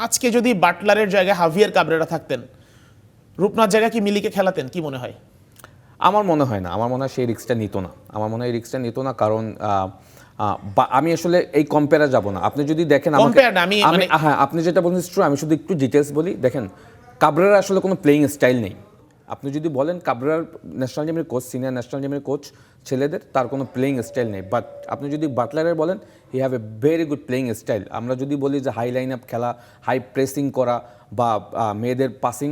আজকে যদি বাটলারের জায়গায় হাভিয়ার কাবরেরা থাকতেন, রূপনাথ জায়গায় কি মিলিকে খেলাতেন, কি মনে হয়? আমার মনে হয় না, আমার মনে হয় সেই রিস্কটা নিত না। আমার মনে হয় এই রিস্কটা নিত না, কারণ আমি আসলে এই কম্পেয়ারে যাব না। আপনি যদি দেখেন আমাকে, হ্যাঁ আপনি যেটা বলছেন ট্রু, আমি শুধু একটু ডিটেলস বলি। দেখেন, কাবরেরার আসলে কোনো প্লেয়িং স্টাইল নেই। আপনি যদি বলেন কাবরেরার ন্যাশনাল টিমের কোচ, সিনিয়র ন্যাশনাল টিমের কোচ ছেলেদের, তার কোনো প্লেয়িং স্টাইল নেই। বাট আপনি যদি বাটলারের বলেন, he have a very good playing style. আমরা যদি বলি যে হাই লাইন আপ খেলা, হাই প্রেসিং করা, বা মেয়েদের পাসিং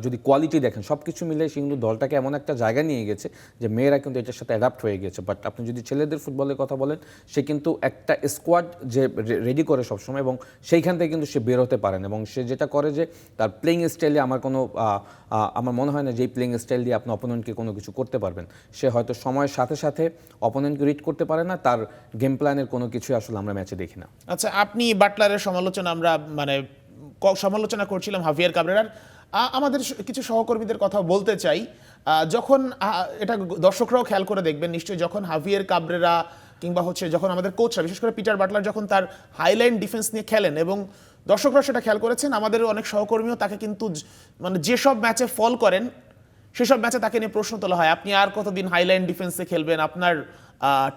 যদি কোয়ালিটি দেখেন, সব কিছু মিলে সে কিন্তু দলটাকে এমন একটা জায়গা নিয়ে গেছে যে মেয়েরা কিন্তু এটার সাথে অ্যাডাপ্ট হয়ে গেছে। বাট আপনি যদি ছেলেদের ফুটবলের কথা বলেন, সে কিন্তু একটা স্কোয়াড যে রেডি করে সবসময়, এবং সেইখান থেকে কিন্তু সে বের হতে পারেন। এবং সে যেটা করে যে তার প্লেয়িং স্টাইলে আমার মনে হয় না যে এই প্লেয়িং স্টাইল দিয়ে আপনি অপোনেন্টকে কোনো কিছু করতে পারবেন। সে হয়তো সময়ের সাথে সাথে অপোনেন্টকে রিড করতে পারে না, তার গেম প্ল্যানের কোনো কিছু আসলে আমরা ম্যাচে দেখি না। আচ্ছা, আপনি বাটলারের সমালোচনা, আমরা সমালোচনা করছিলাম হাভিয়ার কাবরেরার। আমাদের কিছু সহকর্মীদের কথা বলতে চাই। যখন এটা দর্শকরাও খেয়াল করে দেখবেন নিশ্চয়ই, যখন হাভিয়ার কাবরেরা কিংবা যখন আমাদের কোচরা, বিশেষ করে পিটার বাটলার, যখন তার হাইলাইন ডিফেন্স নিয়ে খেলেন, এবং দর্শকরা সেটা খেয়াল করেছেন, আমাদের অনেক সহকর্মীও তাকে কিন্তু যেসব ম্যাচে ফল করেন সেসব ম্যাচে তাকে নিয়ে প্রশ্ন তোলা হয়, আপনি আর কতদিন হাইলাইন ডিফেন্সে খেলবেন, আপনার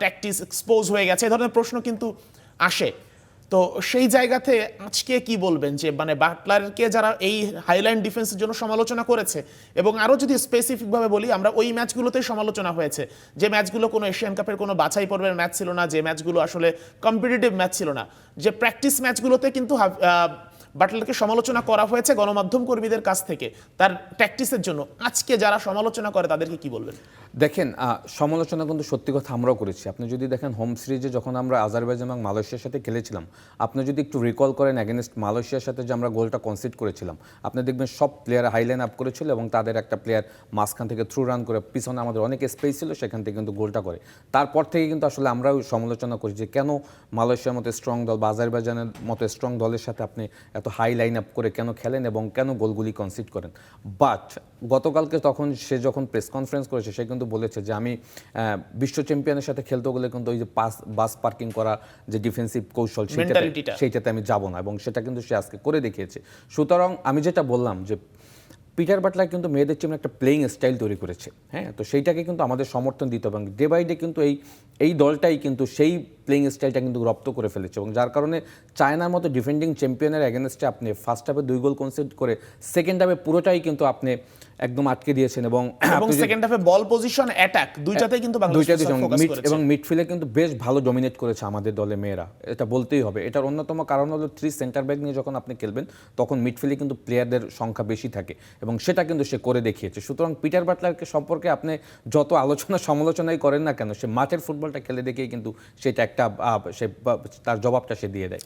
ট্যাকটিক্স এক্সপোজ হয়ে গেছে, এই ধরনের প্রশ্ন কিন্তু আসে। তো সেই জায়গাতে আজকে কি বলবেন যে বাটলারকে যারা এই হাইলাইন ডিফেন্সের জন্য সমালোচনা করেছে, এবং আরও যদি স্পেসিফিকভাবে বলি, আমরা ওই ম্যাচগুলোতেই সমালোচনা হয়েছে, যে ম্যাচগুলো কোনো এশিয়ান কাপের কোনো বাছাই পর্বের ম্যাচ ছিল না, যে ম্যাচগুলো আসলে কম্পিটিটিভ ম্যাচ ছিল না, যে প্র্যাকটিস ম্যাচগুলোতে কিন্তু বাটলারকে সমালোচনা করা হয়েছে গণমাধ্যম কর্মীদের কাছ থেকে তার প্র্যাকটিসের জন্য। আজকে যারা সমালোচনা করে তাদেরকে কি বলবেন? দেখেন, সমালোচনা কিন্তু সত্যি কথা আমরাও করেছি। আপনি যদি দেখেন হোম সিরিজে যখন আমরা আজারবাইজান এবং মালয়েশিয়ার সাথে খেলেছিলাম, আপনি যদি একটু রিকল করেন অ্যাগেনস্ট মালয়েশিয়ার সাথে যে আমরা গোলটা কনসিড করেছিলাম, আপনি দেখবেন সব প্লেয়ার হাইলাইন আপ করেছিল, এবং তাদের একটা প্লেয়ার মাঝখান থেকে থ্রু রান করে পিছনে আমাদের অনেক স্পেস ছিল, সেখান থেকে কিন্তু গোলটা করে। তারপর থেকে কিন্তু আসলে আমরাও সমালোচনা করি যে কেন মালয়েশিয়ার মতো স্ট্রং দল বা আজারবাইজানের মতো স্ট্রং দলের সাথে আপনি এত হাই লাইন আপ করে কেন খেলেন এবং কেন গোলগুলি কনসিড করেন। বাট গতকালকে সে যখন প্রেস কনফারেন্স করেছে, সে কিন্তু বলেছে যে আমি বিশ্ব চ্যাম্পিয়নের সাথে খেলতে গেলে কিন্তু ওই যে বাস পার্কিং করা যে ডিফেন্সিভ কৌশল, সেইটাতে আমি যাব না, এবং সেটা কিন্তু সে আজকে করে দেখিয়েছে। সুতরাং আমি যেটা বললাম যে পিটার বাটলার কিন্তু মেয়েদের টিমের একটা প্লেয়িং স্টাইল তৈরি করেছে, হ্যাঁ, তো সেইটাকে কিন্তু আমাদের সমর্থন দিতে হবে। এবং ডে বাই ডে কিন্তু এই দলটাই কিন্তু সেই প্লেয়িং স্টাইলটা কিন্তু রপ্ত করে ফেলেছে, এবং যার কারণে চায়নার মতো ডিফেন্ডিং চ্যাম্পিয়নের অ্যাগেনস্টে আপনি ফার্স্ট হাফে 2 গোল কনসিড করে সেকেন্ড হাফে পুরোটাই কিন্তু আপনি একদম আটকে দিয়েছেন। এবং সেকেন্ড হাফে বল পজিশন, অ্যাটাক, দুইটাতেই কিন্তু এবং মিডফিল্ডে কিন্তু বেশ ভালো ডমিনেট করেছে আমাদের দলে মেয়েরা, এটা বলতেই হবে। এটার অন্যতম কারণ হলো 3 সেন্টার ব্যাক নিয়ে যখন আপনি খেলবেন, তখন মিডফিল্ডে কিন্তু প্লেয়ারদের সংখ্যা বেশি থাকে, এবং সেটা কিন্তু সে করে দেখিয়েছে। সুতরাং পিটার বাটলারকে সম্পর্কে আপনি যত আলোচনা সমালোচনাই করেন না কেন, সে মাঠের ফুটবলটা খেলে দেখেই কিন্তু সেটা একটা তার জবাবটা সে দিয়ে দেয়।